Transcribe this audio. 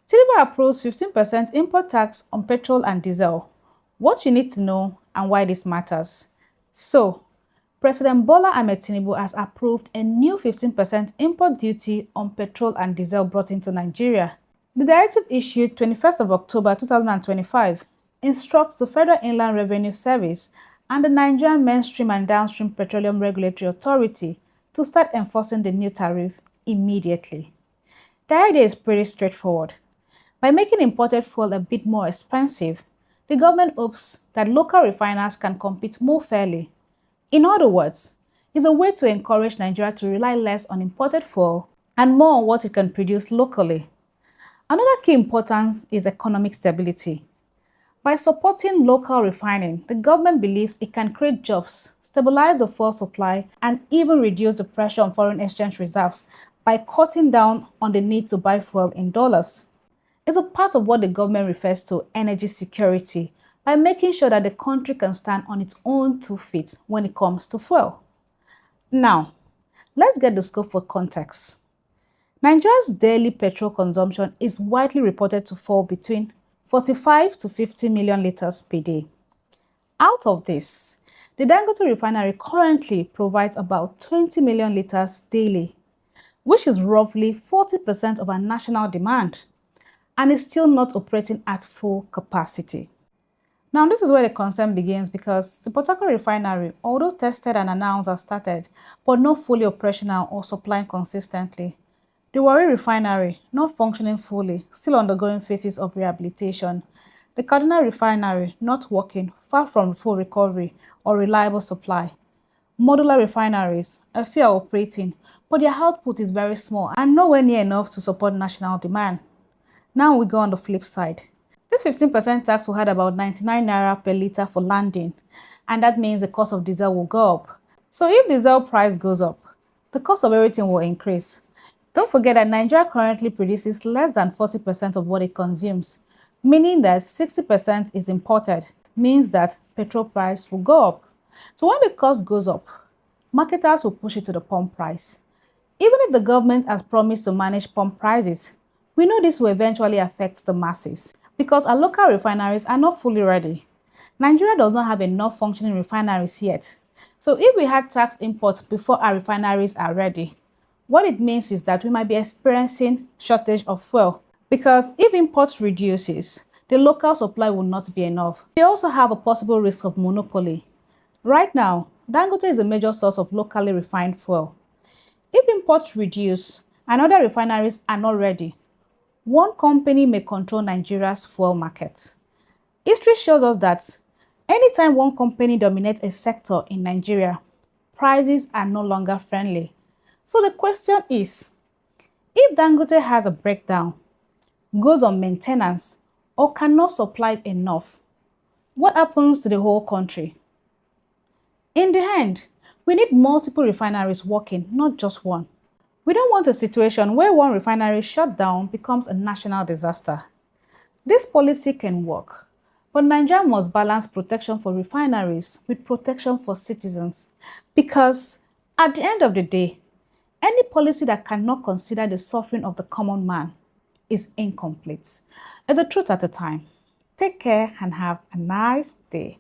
Tinubu approves 15% import tax on petrol and diesel. What you need to know and why this matters. So, President Bola Ahmed Tinubu has approved a new 15% import duty on petrol and diesel brought into Nigeria. The directive issued 21st of October 2025 instructs the Federal Inland Revenue Service and the Nigerian Mainstream and Downstream Petroleum Regulatory Authority to start enforcing the new tariff immediately. The idea is pretty straightforward. By making imported fuel a bit more expensive, the government hopes that local refiners can compete more fairly. In other words, it's a way to encourage Nigeria to rely less on imported fuel and more on what it can produce locally. Another key importance is economic stability. By supporting local refining, the government believes it can create jobs, stabilize the fuel supply, and even reduce the pressure on foreign exchange reserves by cutting down on the need to buy fuel in dollars. It's a part of what the government refers to energy security by making sure that the country can stand on its own 2 feet when it comes to fuel. Now, let's get the scope for context. Nigeria's daily petrol consumption is widely reported to fall between 45 to 50 million liters per day. Out of this, the Dangote refinery currently provides about 20 million liters daily, which is roughly 40% of our national demand, and is still not operating at full capacity. Now, this is where the concern begins because the Port Harcourt refinery, although tested and announced has started, but not fully operational or supplying consistently. The Warri refinery, not functioning fully, still undergoing phases of rehabilitation. The Kaduna refinery, not working, far from full recovery or reliable supply. Modular refineries, a few are operating, but their output is very small and nowhere near enough to support national demand. Now we go on the flip side. This 15% tax will add about 99 naira per litre for landing, and that means the cost of diesel will go up. So if diesel price goes up, the cost of everything will increase. Don't forget that Nigeria currently produces less than 40% of what it consumes, meaning that 60% is imported. It means that petrol price will go up. So when the cost goes up, marketers will push it to the pump price. Even if the government has promised to manage pump prices, we know this will eventually affect the masses because our local refineries are not fully ready. Nigeria does not have enough functioning refineries yet. So if we had tax imports before our refineries are ready, what it means is that we might be experiencing shortage of fuel because if imports reduces, the local supply will not be enough. We also have a possible risk of monopoly. Right now, Dangote is a major source of locally refined fuel. If imports reduce and other refineries are not ready, one company may control Nigeria's fuel market. History shows us that anytime one company dominates a sector in Nigeria, prices are no longer friendly. So the question is, if Dangote has a breakdown, goes on maintenance, or cannot supply enough, what happens to the whole country? In the end, we need multiple refineries working, not just one. We don't want a situation where one refinery shut down becomes a national disaster. This policy can work, but Nigeria must balance protection for refineries with protection for citizens because at the end of the day, any policy that cannot consider the suffering of the common man is incomplete. It's a truth at a time. Take care and have a nice day.